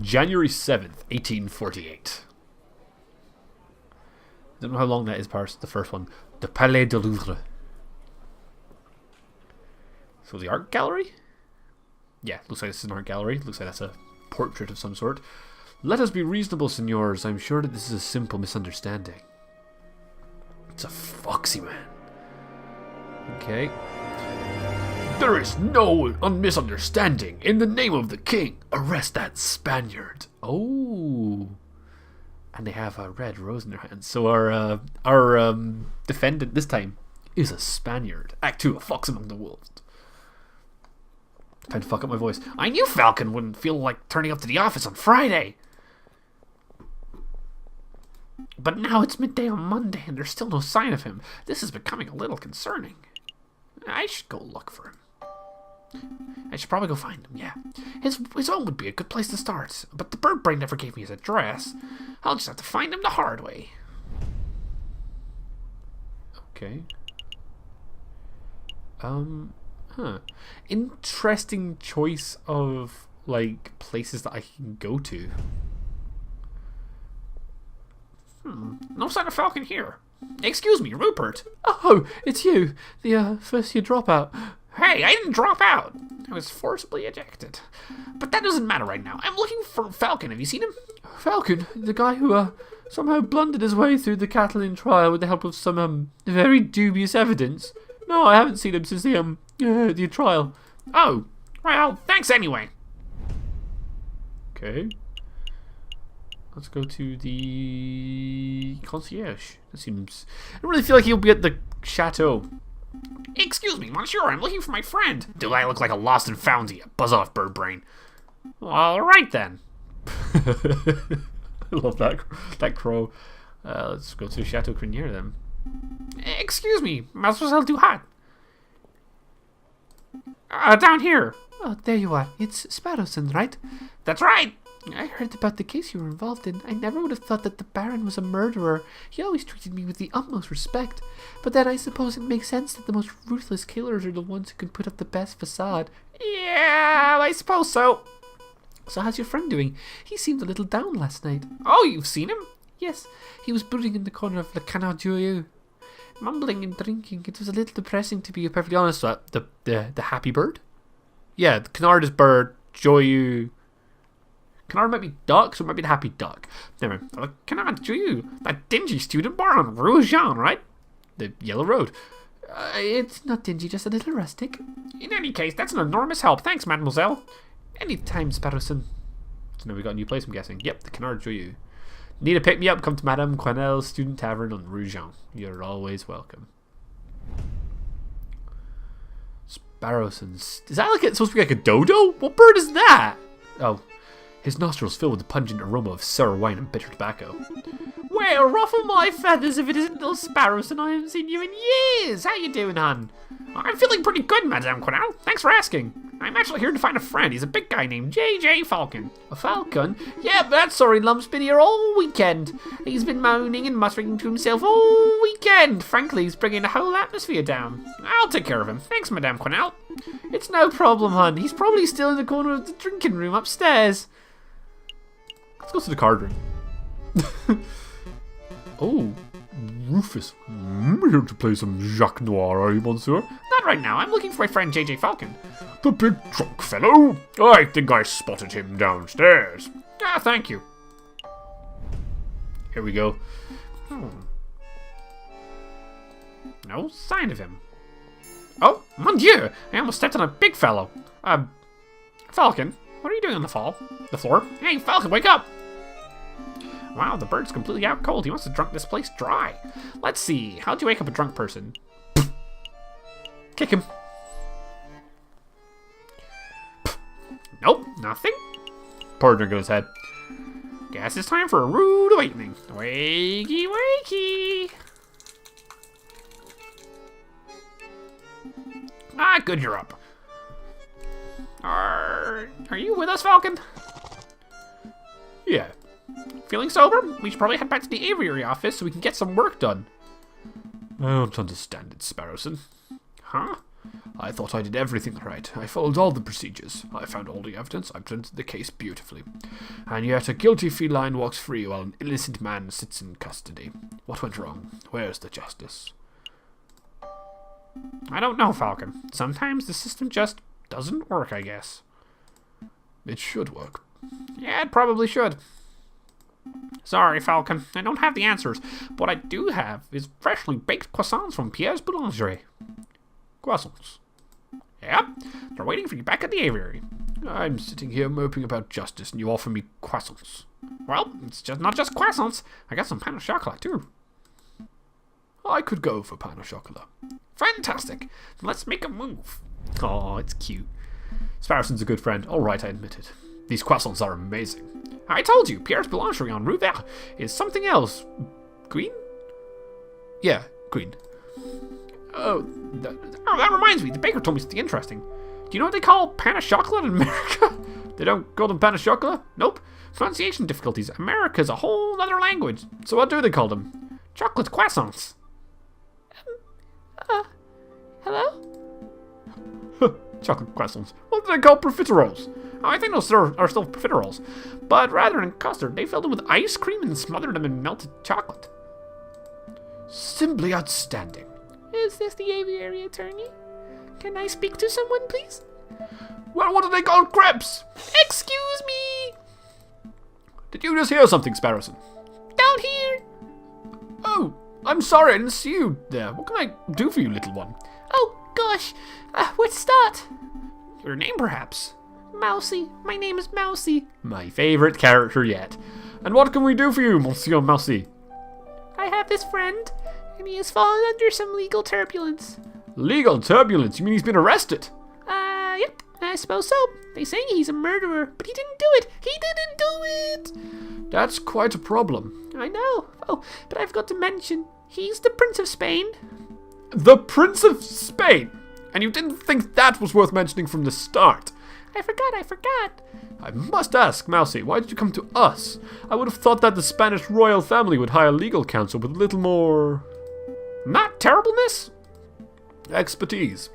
January 7th, 1848. I don't know how long that is past the first one. The Palais de Louvre. So the art gallery? Yeah, looks like this is an art gallery. Looks like that's a portrait of some sort. Let us be reasonable, senors. I'm sure that this is a simple misunderstanding. It's a foxy man. Okay. There is no misunderstanding. In the name of the king, arrest that Spaniard. Oh. And they have a red rose in their hands. So our defendant this time is a Spaniard. Act 2, a fox among the wolves. Time to fuck up my voice. I knew Falcon wouldn't feel like turning up to the office on Friday. But now it's midday on Monday and there's still no sign of him. This is becoming a little concerning. I should go look for him. I should probably go find him, yeah. His home would be a good place to start. But the bird brain never gave me his address. I'll just have to find him the hard way. Okay. Interesting choice of, like, places that I can go to. No sign of Falcon here. Excuse me, Rupert. Oh, it's you. The first year dropout. Hey, I didn't drop out. I was forcibly ejected. But that doesn't matter right now. I'm looking for Falcon. Have you seen him? Falcon? The guy who somehow blundered his way through the Catalan trial with the help of some very dubious evidence? No, I haven't seen him since the trial. Oh, well, thanks anyway. Okay. Let's go to the concierge. That seems... I don't really feel like he'll be at the chateau. Excuse me, monsieur, I'm looking for my friend. Do I look like a lost and found you? Buzz off, bird brain. All right, then. I love that crow. Let's go to Chateau Crinier, then. Excuse me, Mademoiselle Duhat. Down here. Oh, there you are. It's Sparrowson, right? That's right. I heard about the case you were involved in. I never would have thought that the Baron was a murderer. He always treated me with the utmost respect. But then I suppose it makes sense that the most ruthless killers are the ones who can put up the best facade. Yeah, I suppose so. So how's your friend doing? He seemed a little down last night. Oh, you've seen him? Yes, he was brooding in the corner of Le Canard Joyeux, mumbling and drinking. It was a little depressing, to be perfectly honest. The happy bird? Yeah, the Canard is bird, Joyeux. Canard might be duck, so it might be the happy duck. Never mind. Canard Joyeux, that dingy student bar on Rue Jean, right? The yellow road. It's not dingy, just a little rustic. In any case, that's an enormous help. Thanks, mademoiselle. Anytime, Sparrowson. So now we got a new place, I'm guessing. Yep, the Canard Joyeux. Need to pick me up? Come to Madame Quenel's Student Tavern on Rue Jean. You're always welcome. Sparrowson's. Is that like it's supposed to be like a dodo? What bird is that? Oh. His nostrils fill with the pungent aroma of sour wine and bitter tobacco. Well, ruffle my feathers if it isn't little Sparrowson. I haven't seen you in years. How you doing, hon? I'm feeling pretty good, Madame Quenelle. Thanks for asking. I'm actually here to find a friend. He's a big guy named J.J. Falcon. A falcon? Yeah, but that sorry lump's been here all weekend. He's been moaning and muttering to himself all weekend. Frankly, he's bringing the whole atmosphere down. I'll take care of him. Thanks, Madame Quenelle. It's no problem, hon. He's probably still in the corner of the drinking room upstairs. Let's go to the card room. Oh, Rufus. Here to play some Jacques Noir, are you, monsieur? Not right now. I'm looking for my friend J.J. Falcon. The big drunk fellow? I think I spotted him downstairs. Ah, thank you. Here we go. No sign of him. Oh, mon Dieu! I almost stepped on a big fellow. Falcon, what are you doing on the floor? Hey, Falcon, wake up! Wow, the bird's completely out cold. He wants to drunk this place dry. Let's see. How'd you wake up a drunk person? Kick him. Nope, nothing. Pour a drink on his head. Guess it's time for a rude awakening. Wakey, wakey. Ah, good, you're up. Are you with us, Falcon? Yeah. Feeling sober? We should probably head back to the Aviary office so we can get some work done. I don't understand it, Sparrowson. Huh? I thought I did everything right. I followed all the procedures. I found all the evidence. I presented the case beautifully. And yet a guilty feline walks free while an innocent man sits in custody. What went wrong? Where's the justice? I don't know, Falcon. Sometimes the system just doesn't work, I guess. It should work. Yeah, it probably should. Sorry, Falcon. I don't have the answers. What I do have is freshly baked croissants from Pierre's Boulangerie. Croissants. Yep. They're waiting for you back at the aviary. I'm sitting here moping about justice and you offer me croissants. Well, it's just not just croissants. I got some pain au chocolat, too. I could go for pain au chocolat. Fantastic. Let's make a move. Oh, it's cute. Sparrowson's a good friend. All right, I admit it. These croissants are amazing. I told you, Pierre's Boulangerie on Rue Verte is something else. Green? Yeah, green. Oh, that reminds me. The baker told me something interesting. Do you know what they call pain au chocolat in America? They don't call them pain au chocolat? Nope. Pronunciation difficulties. America's a whole other language. So what do they call them? Chocolate croissants. Hello? Chocolate croissants. What do they call profiteroles? Oh, I think those are still profiteroles. But rather than custard, they filled them with ice cream and smothered them in melted chocolate. Simply outstanding. Is this the aviary attorney? Can I speak to someone, please? Well, what do they call crepes? Excuse me! Did you just hear something, Sparrowson? Down here! Oh, I'm sorry, I didn't see you there. What can I do for you, little one? Oh, gosh. Where to start? Your name, perhaps? Mousy. My name is Mousy. My favorite character yet. And what can we do for you, Monsieur Mousy? I have this friend, and he has fallen under some legal turbulence. Legal turbulence? You mean he's been arrested? Yep, I suppose so. They say he's a murderer, but he didn't do it. He didn't do it! That's quite a problem. I know. Oh, but I've got to mention, he's the Prince of Spain. The Prince of Spain? And you didn't think that was worth mentioning from the start? I forgot. I must ask, Mousy, why did you come to us? I would have thought that the Spanish royal family would hire legal counsel with a little more... not terribleness? Expertise.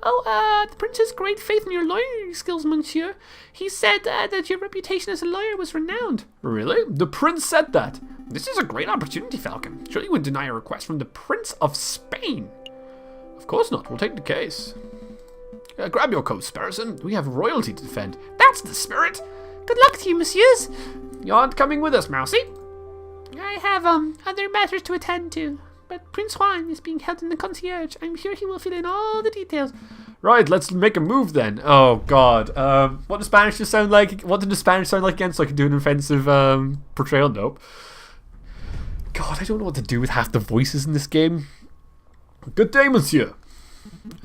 Oh, the prince has great faith in your lawyering skills, monsieur. He said that your reputation as a lawyer was renowned. Really? The prince said that? This is a great opportunity, Falcon. Surely you wouldn't deny a request from the Prince of Spain. Of course not. We'll take the case. Grab your coat, Sparrowson. We have royalty to defend. That's the spirit. Good luck to you, messieurs. You aren't coming with us, Mousy? I have, other matters to attend to. But Prince Juan is being held in the concierge. I'm sure he will fill in all the details. Right, let's make a move then. Oh, God. What does Spanish just sound like? What did the Spanish sound like again so I can do an offensive portrayal? Nope. God, I don't know what to do with half the voices in this game. Good day, monsieur.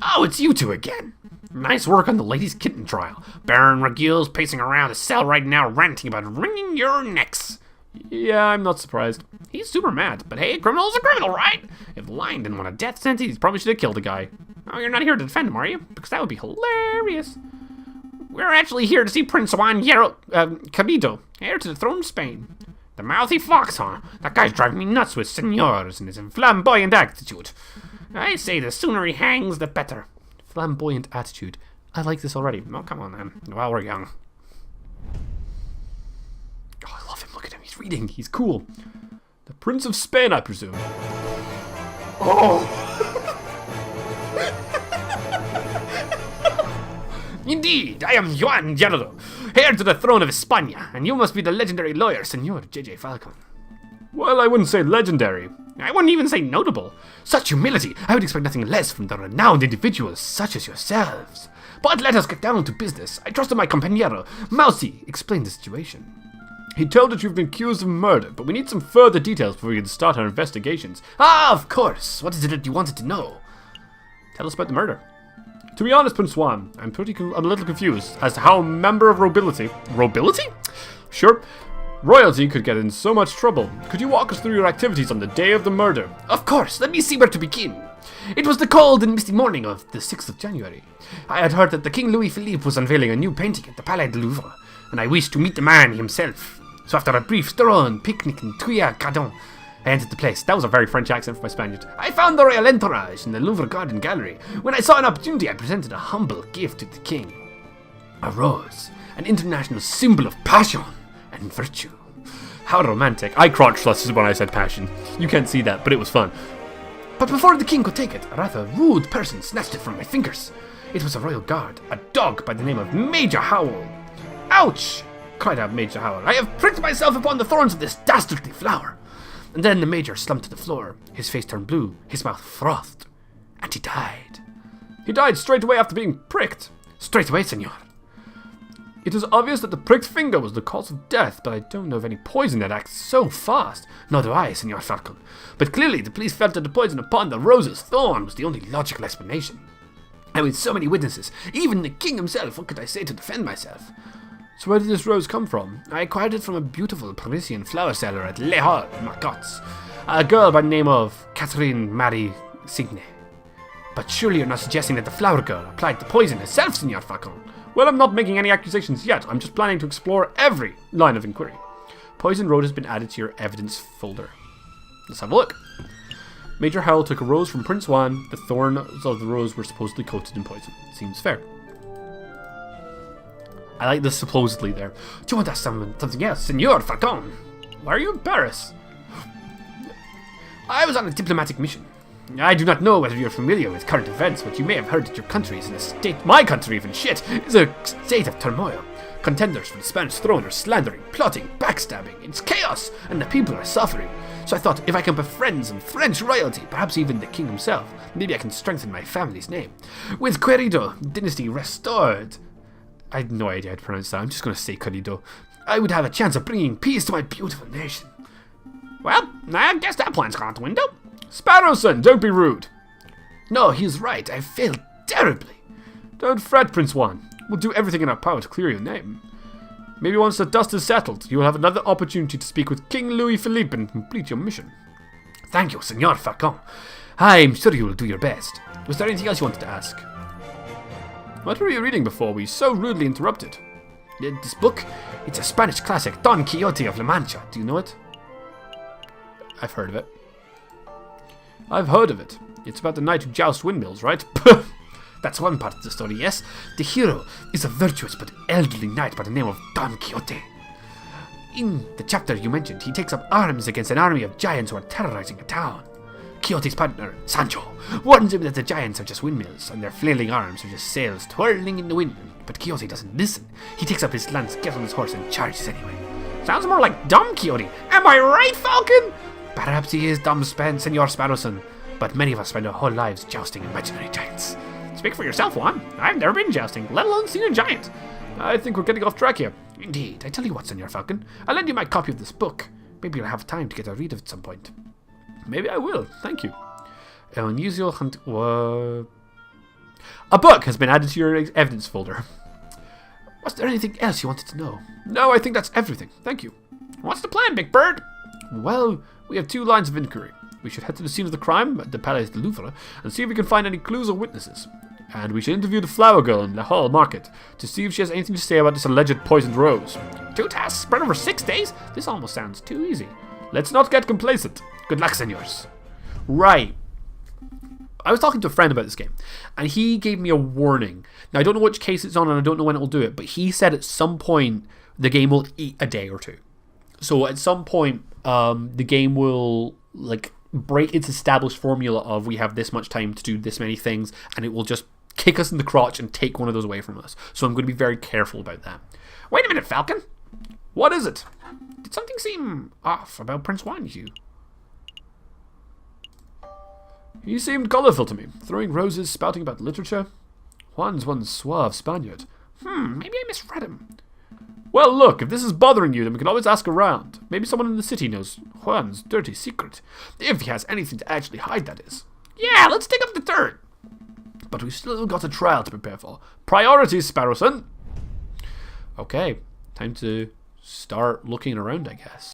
Oh, it's you two again. Nice work on the lady's kitten trial. Baron Raguel's pacing around the cell right now ranting about wringing your necks. Yeah, I'm not surprised. He's super mad, but hey, a criminal's a criminal, right? If the lion didn't want a death sentence, he probably should have killed the guy. Oh, you're not here to defend him, are you? Because that would be hilarious. We're actually here to see Prince Juan Cabido, heir to the throne of Spain. The mouthy fox, huh? That guy's driving me nuts with senors and his flamboyant attitude. I say the sooner he hangs, the better. Flamboyant attitude. I like this already. Oh, come on, man. While we're young. Oh, I love him. Look at him. He's reading. He's cool. The Prince of Spain, I presume. Oh! Indeed, I am Juan Gerardo, heir to the throne of España, and you must be the legendary lawyer, Senor J.J. Falcon. Well, I wouldn't say legendary. I wouldn't even say notable. Such humility, I would expect nothing less from the renowned individuals such as yourselves. But let us get down to business. I trust that my compañero, Mousy, explained the situation. He told that you've been accused of murder, but we need some further details before we can start our investigations. Ah, of course. What is it that you wanted to know? Tell us about the murder. To be honest, Prince Juan, I'm a little confused as to how a member of nobility... Nobility? Sure. Royalty could get in so much trouble. Could you walk us through your activities on the day of the murder? Of course. Let me see where to begin. It was the cold and misty morning of the 6th of January. I had heard that the King Louis Philippe was unveiling a new painting at the Palais de Louvre, and I wished to meet the man himself. So after a brief stroll and picnic in Tuileries Garden, I entered the place. That was a very French accent for my Spaniard. I found the royal entourage in the Louvre Garden Gallery. When I saw an opportunity, I presented a humble gift to the king. A rose, an international symbol of passion and virtue. How romantic. I crotch-thrusted when I said passion. You can't see that, but it was fun. But before the king could take it, a rather rude person snatched it from my fingers. It was a royal guard, a dog by the name of Major Howell. Ouch! Cried out Major Howell. I have pricked myself upon the thorns of this dastardly flower. And then the Major slumped to the floor. His face turned blue, his mouth frothed, and he died. He died straight away after being pricked. Straight away, senor. It was obvious that the pricked finger was the cause of death, but I don't know of any poison that acts so fast. Nor do I, Senor Falcon. But clearly the police felt that the poison upon the rose's thorn was the only logical explanation. And with so many witnesses, even the king himself, what could I say to defend myself? So where did this rose come from? I acquired it from a beautiful Parisian flower seller at Les Halles, Marcotte. A girl by the name of Catherine Marie Signe. But surely you're not suggesting that the flower girl applied the poison herself, Senor Falcon? Well, I'm not making any accusations yet. I'm just planning to explore every line of inquiry. Poison Road has been added to your evidence folder. Let's have a look. Major Howell took a rose from Prince Juan. The thorns of the rose were supposedly coated in poison. Seems fair. I like this supposedly there. Do you want to ask something else, Senor Falcon? Why are you in Paris? I was on a diplomatic mission. I do not know whether you're familiar with current events, but you may have heard that your country is in a state, my country even, is a state of turmoil. Contenders for the Spanish throne are slandering, plotting, backstabbing. It's chaos, and the people are suffering. So I thought, if I can befriend some French royalty, perhaps even the king himself, maybe I can strengthen my family's name. With Querido dynasty restored, I had no idea how to pronounce that, I'm just going to say Querido, I would have a chance of bringing peace to my beautiful nation. Well, I guess that plan's gone out the window. Sparrowson, don't be rude. No, he's right. I failed terribly. Don't fret, Prince Juan. We'll do everything in our power to clear your name. Maybe once the dust is settled, you will have another opportunity to speak with King Louis Philippe and complete your mission. Thank you, Senor Falcon. I'm sure you will do your best. Was there anything else you wanted to ask? What were you reading before we so rudely interrupted? This book? It's a Spanish classic, Don Quixote of La Mancha. Do you know it? I've heard of it. I've heard of it. It's about the knight who jousts windmills, right? That's one part of the story, yes. The hero is a virtuous but elderly knight by the name of Don Quixote. In the chapter you mentioned, he takes up arms against an army of giants who are terrorizing a town. Quixote's partner, Sancho, warns him that the giants are just windmills, and their flailing arms are just sails twirling in the wind. But Quixote doesn't listen. He takes up his lance, gets on his horse, and charges anyway. Sounds more like dumb Quixote. Am I right, Falcon? Perhaps he is dumb, Senor Sparrowson, but many of us spend our whole lives jousting imaginary giants. Speak for yourself, Juan. I've never been jousting, let alone seen a giant. I think we're getting off track here. Indeed. I tell you what, Senor Falcon, I'll lend you my copy of this book. Maybe you'll have time to get a read of it at some point. Maybe I will. Thank you. Unusual hunt. A book has been added to your evidence folder. Was there anything else you wanted to know? No, I think that's everything. Thank you. What's the plan, Big Bird? Well, we have 2 lines of inquiry. We should head to the scene of the crime at the Palais de Louvre and see if we can find any clues or witnesses. And we should interview the flower girl in La Hall Market to see if she has anything to say about this alleged poisoned rose. 2 tasks spread over 6 days? This almost sounds too easy. Let's not get complacent. Good luck, senors. Right. I was talking to a friend about this game, and he gave me a warning. Now, I don't know which case it's on, and I don't know when it will do it, but he said at some point the game will eat a day or 2. So at some point, the game will break its established formula of we have this much time to do this many things, and it will just kick us in the crotch and take one of those away from us. So I'm going to be very careful about that. Wait a minute, Falcon. What is it? Did something seem off about Prince Juan, Hugh? He seemed colourful to me, throwing roses, spouting about literature. Juan's one suave Spaniard. Maybe I misread him. Well, look, if this is bothering you, then we can always ask around. Maybe someone in the city knows Juan's dirty secret. If he has anything to actually hide, that is. Yeah, let's take up the third. But we've still got a trial to prepare for. Priorities, Sparrowson. Okay, time to start looking around, I guess.